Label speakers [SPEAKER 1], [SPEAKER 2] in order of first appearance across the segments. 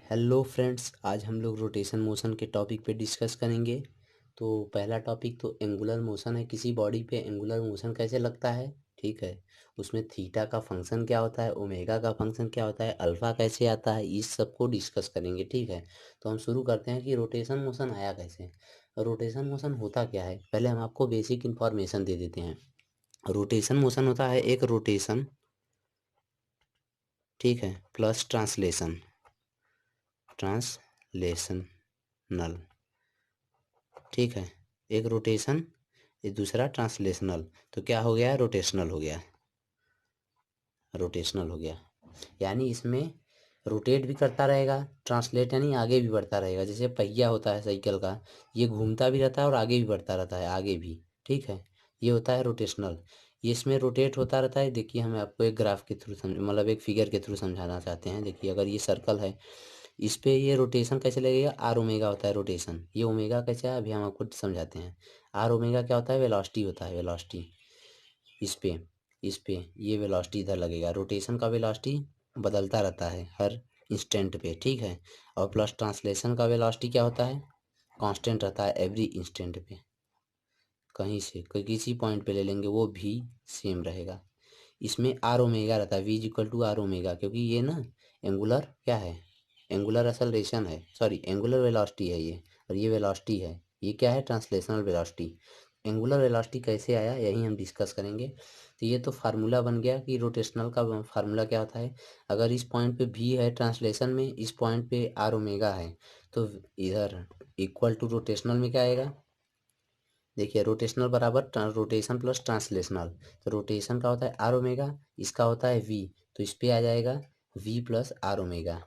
[SPEAKER 1] Hello friends, आज हम लोग रोटेशन मोशन के टॉपिक पे डिस्कस करेंगे। तो पहला टॉपिक तो एंगुलर मोशन है। किसी बॉडी पे एंगुलर मोशन कैसे लगता है, ठीक है। उसमें थीटा का फंक्शन क्या होता है, ओमेगा का फंक्शन क्या होता है, अल्फा कैसे आता है, इस सब को डिस्कस करेंगे, ठीक है। तो हम शुरू करते हैं कि रोटेशन मोशन आया कैसे। रोटेशन मोशन होता क्या है, पहले हम आपको बेसिक इन्फॉर्मेशन दे देते हैं। रोटेशन मोशन होता है एक रोटेशन, ठीक है, प्लस ट्रांसलेशन, ट्रांसलेशनल, ठीक है। एक रोटेशन, ये दूसरा ट्रांसलेशनल। तो क्या हो गया, रोटेशनल हो गया, रोटेशनल हो गया। यानी इसमें रोटेट भी करता रहेगा, ट्रांसलेट यानी आगे भी बढ़ता रहेगा। जैसे पहिया होता है साइकिल का, ये घूमता भी रहता है और आगे भी बढ़ता रहता है, आगे भी, ठीक है। ये होता है रोटेशनल। ये इसमें रोटेट होता रहता है। देखिए, हम आपको एक ग्राफ के थ्रू मतलब एक फिगर के थ्रू समझाना चाहते हैं। देखिए, अगर ये सर्कल है, इस पे ये रोटेशन कैसे लगेगा, आर ओमेगा होता है रोटेशन। ये ओमेगा कैसे है, अभी हम आपको समझाते हैं। आर ओमेगा क्या होता है, वेलोसिटी होता है, वेलोसिटी। इस पे ये वेलोसिटी इधर लगेगा। रोटेशन का वेलोसिटी बदलता रहता है हर इंस्टेंट पे, ठीक है। और प्लस ट्रांसलेशन का वेलोसिटी क्या होता है, कांस्टेंट रहता है एवरी इंस्टेंट पे। कहीं से किसी पॉइंट पे ले लेंगे वो भी सेम रहेगा। इसमें आर ओमेगा रहता है, V equal to R omega, क्योंकि ये ना एंगुलर क्या है, एंगुलर एक्सेलरेशन है, सॉरी एंगुलर वेलोसिटी है ये, और ये वेलोसिटी है। ये क्या है, ट्रांसलेशनल वेलोसिटी। एंगुलर वेलोसिटी कैसे आया, यही हम डिस्कस करेंगे। तो ये तो फार्मूला बन गया कि रोटेशनल का फार्मूला क्या होता है। अगर इस पॉइंट पे भी है ट्रांसलेशन में, इस पॉइंट पे आर ओमेगा है, तो इधर इक्वल टू रोटेशनल में क्या आएगा। देखिए, रोटेशनल बराबर रोटेशन प्लस ट्रांसलेशनल। तो रोटेशन का होता है आर ओमेगा, इसका होता है वी, तो इस पे आ जाएगा वी प्लस आर ओमेगा।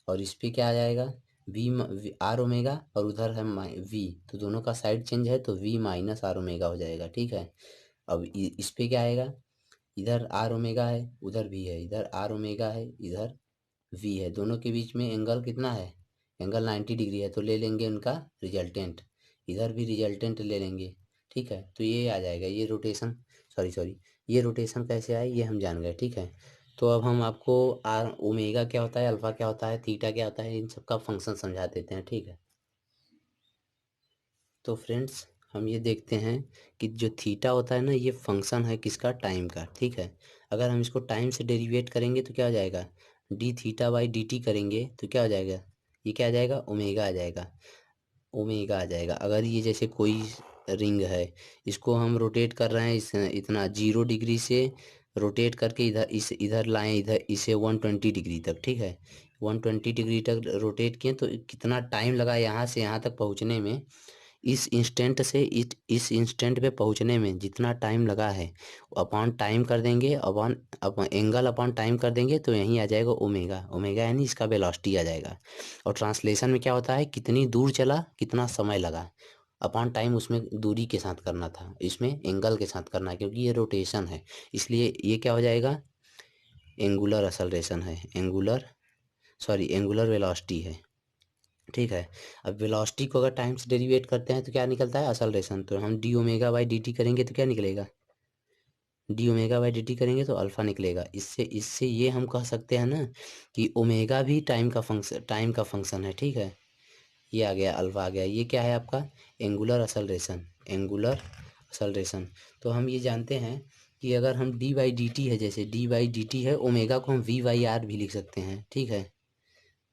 [SPEAKER 1] और इस पे क्या आ जाएगा, वी आर ओमेगा, और उधर है वी, तो दोनों का साइड चेंज है तो वी माइनस आर ओमेगा हो जाएगा, ठीक है। अब इस पे क्या आएगा, इधर आर ओमेगा है, उधर भी है, इधर आर ओमेगा है, इधर वी है। दोनों के बीच में एंगल कितना है, एंगल 90 डिग्री है, तो ले लेंगे उनका रिजल्टेंट। इधर भी रिजल्टेंट ले लेंगे, ठीक है। तो ये आ जाएगा, ये रोटेशन, सॉरी सॉरी, ये रोटेशन कैसे आए ये हम जान गए, ठीक है। तो अब हम आपको आर ओमेगा क्या होता है, अल्फा क्या होता है, थीटा क्या होता है, इन सब का फंक्शन समझा देते हैं, ठीक है। तो फ्रेंड्स, हम ये देखते हैं कि जो थीटा होता है ना, ये फंक्शन है किसका, टाइम का, ठीक है। अगर हम इसको टाइम से डेरिवेट करेंगे तो क्या हो जाएगा, D theta by D T करेंगे तो क्या हो जाएगा, ये क्या आ जाएगा, ओमेगा आ जाएगा, ओमेगा आ जाएगा। अगर ये जैसे कोई रिंग है, इसको हम रोटेट कर रहे हैं इस इतना 0 डिग्री से रोटेट करके इधर इस इधर लाएं, इधर इसे 120 डिग्री तक, ठीक है। 120 डिग्री तक रोटेट किए तो कितना टाइम लगा यहाँ से यहाँ तक पहुँचने में। इस इंस्टेंट से इस इंस्टेंट पे पहुंचने में जितना टाइम लगा है, अपॉन टाइम कर देंगे, upon upon angle upon time कर देंगे, तो यहीं आ जाएगा ओमेगा। ओमेगा यानी इसका वेलोसिटी आ जाएगा। और ट्रांसलेशन में क्या होता है, कितनी दूर चला, कितना समय लगा, अपॉन टाइम उसमें दूरी के साथ करना था, इसमें एंगल के साथ करना है, क्योंकि ये रोटेशन है। इसलिए ये क्या हो जाएगा, एंगुलर एक्सेलरेशन है, एंगुलर, सॉरी एंगुलर वेलोसिटी है, ठीक है। अब वेलोसिटी को अगर टाइम से डेरिवेट करते हैं तो क्या निकलता है, एक्सेलरेशन। तो हम D omega by D T करेंगे तो क्या निकलेगा, D omega by D T करेंगे तो अल्फा निकलेगा। इससे इससे ये हम कह सकते हैं ना कि ओमेगा भी टाइम का फंक्शन है, ठीक है। ये आ गया, अल्फा आ गया। ये क्या है आपका, एंगुलर एक्सेलरेशन, एंगुलर एक्सेलरेशन। तो हम ये जानते हैं कि अगर हम डी बाई डी टी है, जैसे डी बाई डी टी है, ओमेगा को हम वी बाई आर भी लिख सकते हैं, ठीक है।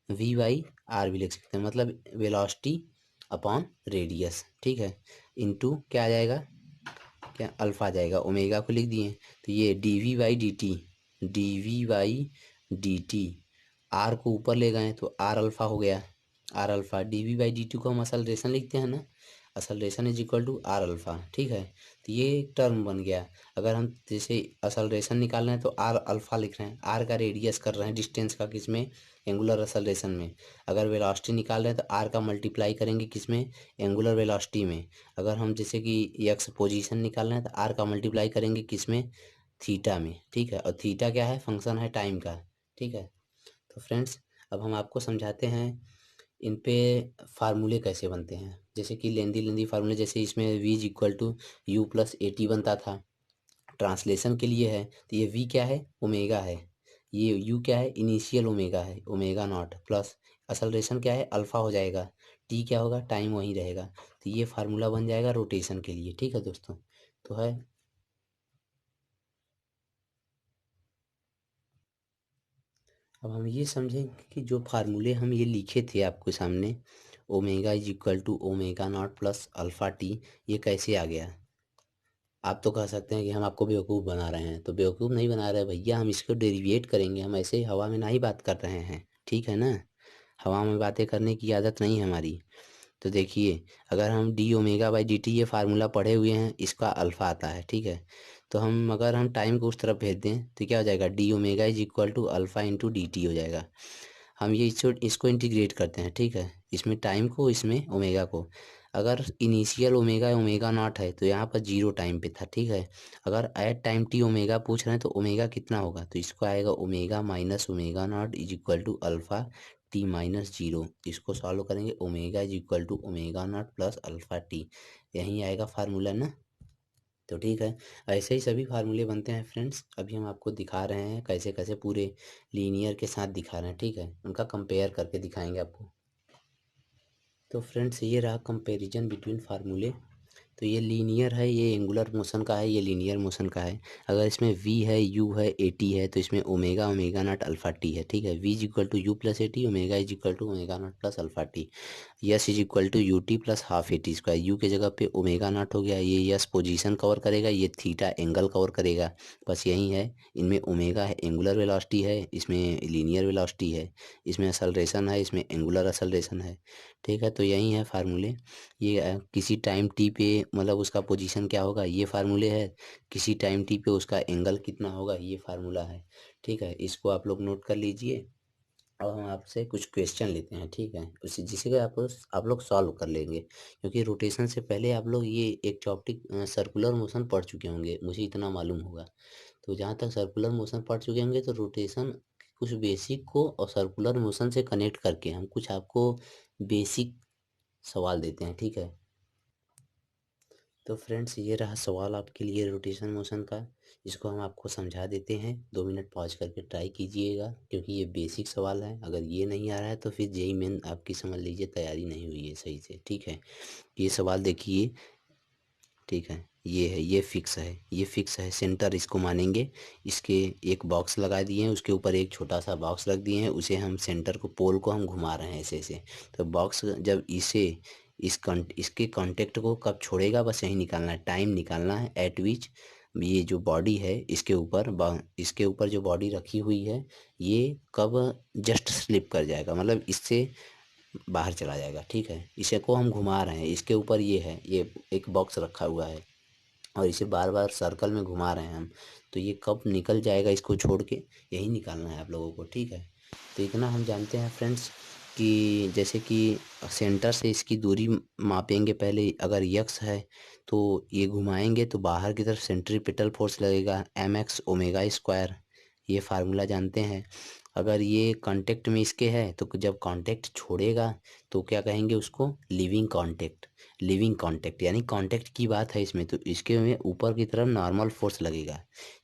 [SPEAKER 1] वी बाई आर भी लिख सकते हैं, मतलब वेलोसिटी अपॉन रेडियस, ठीक है। इनटू क्या आ जाएगा, क्या अल्फा आ जाएगा, ओमेगा को लिख दिए। तो ये D V by D T, D V by D T, R को ऊपर ले गए तो आर अल्फा हो गया, R alpha. D V by D T को हम असलरेशन लिखते हैं ना, acceleration is equal to R alpha, ठीक है। तो ये एक टर्म बन गया। अगर हम जैसे असलरेशन निकाल रहे हैं तो आर अल्फा लिख रहे हैं, आर का रेडियस कर रहे हैं डिस्टेंस का, किसमें, एंगुलर एक्सेलरेशन में। अगर वेलोसिटी निकाल रहे हैं तो आर का मल्टीप्लाई करेंगे किसमें, एंगुलर वेलोसिटी में। अगर हम जैसे कि एक्स पोजीशन निकाल रहे हैं तो आर का मल्टीप्लाई करेंगे किसमें, थीटा में, ठीक है। और थीटा क्या है, फंक्शन है टाइम का, ठीक है। तो फ्रेंड्स, अब हम आपको समझाते हैं इन पे फार्मूले कैसे बनते हैं। जैसे कि लेंदी लेंदी फार्मूले, जैसे इसमें v is equal to U plus A T बनता था, ट्रांसलेशन के लिए है। तो ये v क्या है, ओमेगा है, ये यू क्या है, इनिशियल ओमेगा है, ओमेगा नॉट प्लस असलरेशन क्या है, अल्फा हो जाएगा, टी क्या होगा, टाइम वहीं रहेगा। तो ये फार्मूला बन जाएगा रोटेशन के लिए। ठीक है दोस्तों, तो है। अब हम ये समझें कि जो फार्मूले हम ये लिखे थे आपके सामने, omega is equal to omega naught plus alpha T, ये कैसे आ गया। आप तो कह सकते हैं कि हम आपको बेवकूफ़ बना रहे हैं, तो बेवकूफ़ नहीं बना रहे भैया, हम इसको डेरिवेट करेंगे, हम ऐसे हवा में नहीं बात कर रहे हैं, ठीक है ना। हवा में बातें करने की आदत नहीं है हमारी। तो देखिए, अगर हम D omega by D T ये फार्मूला पढ़े हुए हैं, इसका अल्फ़ा आता है, ठीक है। तो हम अगर हम टाइम को उस तरफ भेज दें तो क्या हो जाएगा, D omega is equal to alpha into D T हो जाएगा। हम ये इसको इंटीग्रेट करते हैं, ठीक है, इसमें टाइम को, इसमें ओमेगा को। अगर इनिशियल ओमेगा ओमेगा नॉट है तो यहाँ पर जीरो टाइम पे था, ठीक है। अगर एट टाइम टी ओमेगा पूछ रहे हैं तो ओमेगा कितना होगा, तो इसको आएगा omega minus omega naught is equal to alpha T minus zero. इसको सॉल्व करेंगे, omega is equal to omega naught plus alpha T, यही आएगा फार्मूला ना। तो ठीक है, ऐसे ही सभी फार्मूले बनते हैं फ्रेंड्स। अभी हम आपको दिखा रहे हैं कैसे कैसे पूरे लीनियर के साथ दिखा रहे हैं, ठीक है, उनका कंपेयर करके दिखाएंगे आपको। तो फ्रेंड्स ये रहा कंपैरिजन बिटवीन फार्मूले। तो ये लीनियर है, ये एंगुलर मोशन का है, ये लीनियर मोशन का है। अगर इसमें v है, u है, at है, तो इसमें omega omega naught alpha T है, ठीक है। v is equal to U plus A T, omega is equal to omega naught plus alpha T. S is equal to U T plus half A T square, U के जगह पे omega naught हो गया, ये yes position cover करेगा, ये theta angle cover करेगा, बस यही है। इनमें ओमेगा है, एंगुलर वेलोसिटी है, इसमें लीनियर वेलोसिटी है, इसमें असलरेशन है, इसमें एंगुलर असलरेशन है, ठीक है। तो यही है फार्मूले। ये किसी टाइम टी पे मतलब उसका पोजीशन क्या होगा, ये फार्मूले है। किसी टाइम टी पे उसका एंगल कितना होगा, ये फार्मूला है, ठीक है। इसको आप लोग नोट कर लीजिए। अब हम आपसे कुछ क्वेश्चन लेते हैं, ठीक है, उसी जिसे कि आप लोग सॉल्व कर लेंगे, क्योंकि रोटेशन से पहले आप लोग ये एक टॉपिक सर्कुलर मोशन पढ़ चुके होंगे, मुझे इतना मालूम होगा। तो जहाँ तक सर्कुलर मोशन पढ़ चुके होंगे तो रोटेशन कुछ बेसिक को और सर्कुलर मोशन से कनेक्ट करके हम कुछ आपको बेसिक सवाल देते हैं, ठीक है। तो फ्रेंड्स ये रहा सवाल आपके लिए रोटेशन मोशन का। इसको हम आपको समझा देते हैं, 2 मिनट पॉज करके ट्राई कीजिएगा, क्योंकि ये बेसिक सवाल है। अगर ये नहीं आ रहा है तो फिर जेई मेन आपकी समझ लीजिए तैयारी नहीं हुई है सही से, ठीक है। ये सवाल देखिए, ठीक है, ये है, ये फिक्स है, ये फिक्स है, सेंटर इसको मानेंगे। इसके एक बॉक्स लगा दिए हैं, उसके ऊपर एक छोटा सा बॉक्स रख दिए हैं, उसे हम सेंटर को, पोल को हम घुमा रहे हैं ऐसे ऐसे। तो बॉक्स जब इसे इसके कांटेक्ट को कब छोड़ेगा, बस यही निकालना है, टाइम निकालना है एट विच ये जो बॉडी है इसके ऊपर जो बॉडी रखी हुई है, ये कब जस्ट स्लिप कर जाएगा, मतलब इससे बाहर चला जाएगा, ठीक है। इसे को हम घुमा रहे हैं, इसके ऊपर ये है, ये एक बॉक्स रखा हुआ है और इसे बार बार सर्कल में घुमा रहे हैं हम, तो ये कब निकल जाएगा इसको छोड़ के, यही निकालना है आप लोगों को, ठीक है। तो इतना हम जानते हैं फ्रेंड्स कि जैसे कि सेंटर से इसकी दूरी मापेंगे पहले, अगर यक्स है तो ये घुमाएंगे तो बाहर की तरफ सेंट्रीपिटल फोर्स लगेगा, एम एक्स ओमेगा स्क्वायर, ये फार्मूला जानते हैं। अगर ये कांटेक्ट में इसके है तो जब कांटेक्ट छोड़ेगा तो क्या कहेंगे उसको, लिविंग कांटेक्ट। लिविंग कांटेक्ट यानी कांटेक्ट की बात है इसमें, तो इसके में ऊपर की तरफ नॉर्मल फोर्स लगेगा,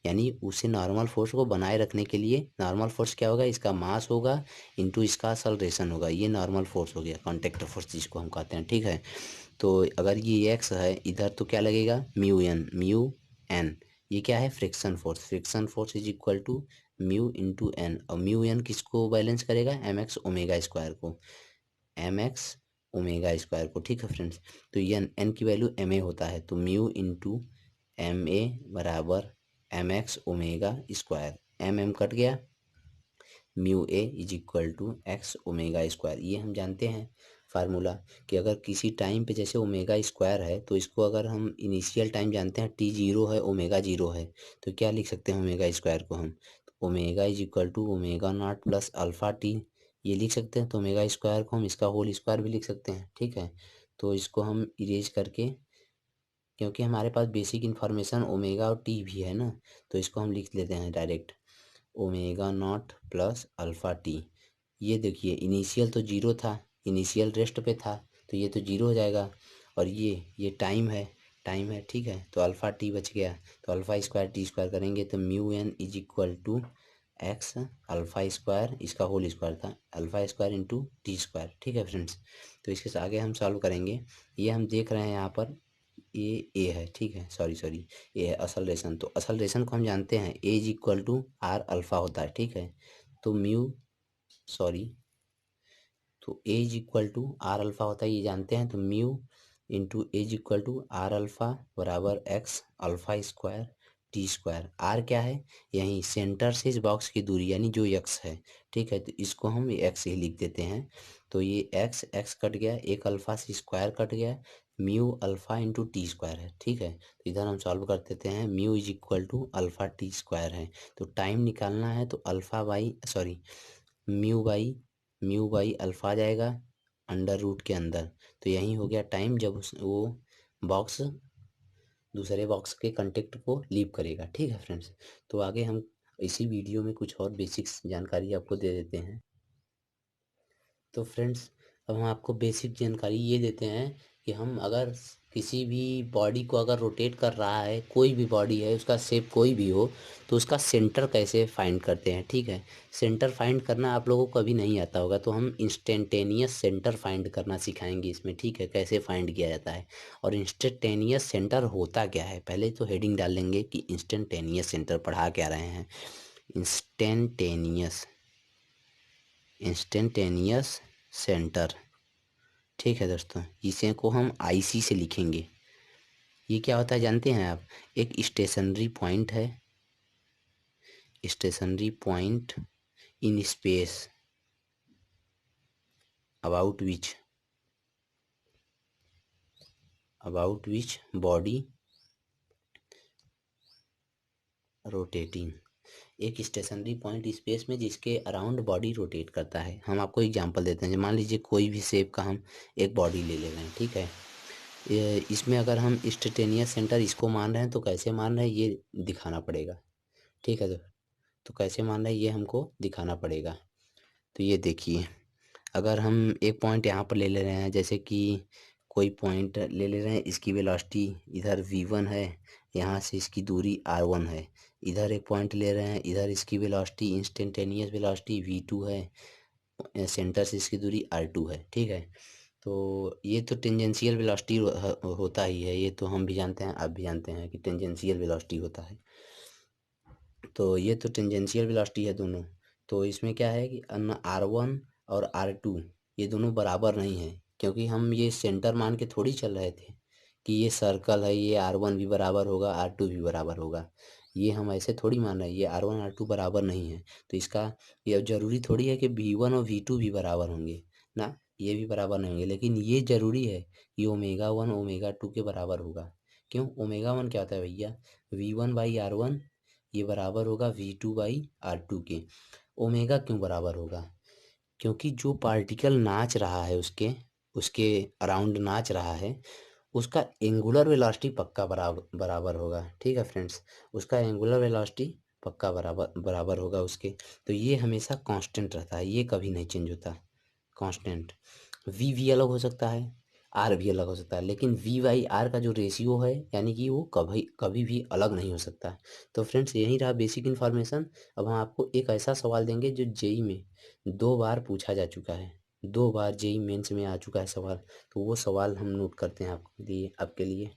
[SPEAKER 1] यानी उसे नॉर्मल फोर्स को बनाए रखने के लिए नॉर्मल फोर्स क्या होगा, इसका मास होगा इंटू इसका एक्सेलरेशन होगा, ये नॉर्मल फोर्स हो गया, कांटेक्ट फोर्स जिसको हम कहते हैं, ठीक है। तो अगर ये एक्स है इधर तो क्या लगेगा, म्यू एन, म्यू एन, ये क्या है, friction force, friction force is equal to mu into N, और म्यू एन किसको बैलेंस करेगा, एम एक्स ओमेगा स्क्वायर को, एम एक्स ओमेगा स्क्वायर को, ठीक है फ्रेंड्स। तो एन एन की वैल्यू एम ए होता है, तो म्यू इंटू एम ए बराबर M X omega square, M M cut गया, mu A is equal to X omega square, ये हम जानते हैं फार्मूला। कि अगर किसी टाइम पे जैसे ओमेगा स्क्वायर है तो इसको अगर हम इनिशियल टाइम जानते हैं टी जीरो है, ओमेगा जीरो है, तो क्या लिख सकते हैं ओमेगा स्क्वायर को हम, omega is equal to omega naught plus alpha T, ये लिख सकते हैं। तो ओमेगा स्क्वायर को हम इसका होल स्क्वायर भी लिख सकते हैं, ठीक है। तो इसको हम इरेज करके, क्योंकि हमारे पास बेसिक इन्फॉर्मेशन ओमेगा और टी भी है ना, तो इसको हम लिख लेते हैं direct, omega naught plus alpha T. ये देखिए इनिशियल तो जीरो था, इनिशियल रेस्ट पे था, तो ये तो जीरो हो जाएगा, और ये टाइम है, टाइम है, ठीक है। तो अल्फ़ा टी बच गया, तो अल्फ़ा स्क्वायर टी स्क्वायर करेंगे तो mu N is equal to X alpha square, इसका होल स्क्वायर था, alpha square into T square. ठीक है फ्रेंड्स, तो इसके आगे हम सॉल्व करेंगे। ये हम देख रहे हैं यहाँ पर ये ए है, ठीक है, सॉरी ये है असल रेशन। तो असल रेशन को हम जानते हैं A is equal to R alpha होता है, ठीक है। तो म्यू सॉरी तो A is equal to R alpha होता है, ये जानते हैं। तो mu into A is equal to R alpha बराबर X alpha square T square. R क्या है, यहीं सेंटर से इस बॉक्स की दूरी यानी जो एक्स है, ठीक है, तो इसको हम एक्स ही लिख देते हैं। तो ये एक्स एक्स कट गया, एक अल्फ़ा से स्क्वायर कट गया, mu alpha into T square है, ठीक है। तो इधर हम सॉल्व कर देते हैं, mu is equal to alpha T square है। तो टाइम निकालना है तो alpha by sorry mu by alpha आ जाएगा अंडर रूट के अंदर। तो यही हो गया टाइम जब वो बॉक्स दूसरे बॉक्स के कंटेक्ट को लीव करेगा, ठीक है फ्रेंड्स। तो आगे हम इसी वीडियो में कुछ और बेसिक्स जानकारी आपको दे देते हैं। तो फ्रेंड्स, अब हम आपको बेसिक जानकारी ये देते हैं कि हम अगर किसी भी बॉडी को अगर रोटेट कर रहा है, कोई भी बॉडी है, उसका शेप कोई भी हो, तो उसका सेंटर कैसे फाइंड करते हैं, ठीक है। सेंटर फाइंड करना आप लोगों को कभी नहीं आता होगा, तो हम इंस्टेंटेनियस सेंटर फाइंड करना सिखाएंगे इसमें, ठीक है, कैसे फाइंड किया जाता है। और इंस्टेंटेनियस सेंटर होता क्या है, पहले तो हेडिंग डाल लेंगे कि इंस्टेंटेनियस सेंटर पढ़ा क्या रहे हैं। इंस्टेंटेनियस इंस्टेंटेनियस सेंटर, ठीक है दोस्तों, इसे को हम आईसी से लिखेंगे। ये क्या होता है जानते हैं आप, एक स्टेशनरी पॉइंट है, stationary point in space about which body rotating. एक स्टेशनरी पॉइंट स्पेस में जिसके अराउंड बॉडी रोटेट करता है। हम आपको एग्जांपल देते हैं, मान लीजिए कोई भी शेप का हम एक बॉडी ले रहे हैं, ठीक है। इसमें अगर हम इंस्टेंटेनियस सेंटर इसको मान रहे हैं तो कैसे मान रहे हैं ये दिखाना पड़ेगा, ठीक है। तो कैसे मान रहे हैं ये हमको दिखाना पड़ेगा। तो ये देखिए, अगर हम एक पॉइंट यहाँ पर ले ले रहे हैं, जैसे कि कोई पॉइंट ले ले रहे हैं, इसकी वेलोसिटी इधर v1 है, यहाँ से इसकी दूरी r1 है। इधर एक पॉइंट ले रहे हैं, इधर इसकी वेलोसिटी इंस्टेंटेनियस वेलोसिटी v2 है, सेंटर से इसकी दूरी r2 है, ठीक है। तो ये तो टेंजेंशियल वेलोसिटी होता ही है, ये तो हम भी जानते हैं, आप भी जानते हैं कि टेंजेंशियल वेलोसिटी होता है। तो ये तो टेंजेंशियल वेलोसिटी है दोनों। तो इसमें क्या है कि r1 और r2 ये दोनों बराबर नहीं है, क्योंकि हम ये सेंटर मान के थोड़ी चल रहे थे कि ये सर्कल है, ये r1 भी बराबर होगा, r2 भी बराबर होगा। ये हम ऐसे थोड़ी मान रहे हैं, ये r1 r2 बराबर नहीं है। तो इसका ये ज़रूरी थोड़ी है कि v1 और v2 भी बराबर होंगे ना, ये भी बराबर नहीं होंगे, लेकिन ये ज़रूरी है कि ओमेगा 1 ओमेगा 2 के बराबर होगा। क्यों, ओमेगा 1 क्या होता है भैया, v1/r1 ये बराबर होगा v2/r2 के। ओमेगा क्यों बराबर होगा, क्योंकि जो पार्टिकल नाच रहा है उसके उसके अराउंड नाच रहा है, उसका एंगुलर वेलोसिटी पक्का बराबर बराबर होगा, ठीक है फ्रेंड्स। उसका एंगुलर वेलोसिटी पक्का बराबर बराबर होगा उसके। तो ये हमेशा कांस्टेंट रहता है, ये कभी नहीं चेंज होता, कांस्टेंट। वी अलग हो सकता है, आर भी अलग हो सकता है, लेकिन v/r का जो रेशियो है यानी कि वो कभी कभी भी अलग नहीं हो सकता। तो फ्रेंड्स, यही रहा बेसिक इन्फॉर्मेशन। अब हम आपको एक ऐसा सवाल देंगे जो जेई में 2 बार पूछा जा चुका है, 2 बार जेई मेंस में आ चुका है सवाल। तो वो सवाल हम नोट करते हैं आपके लिए।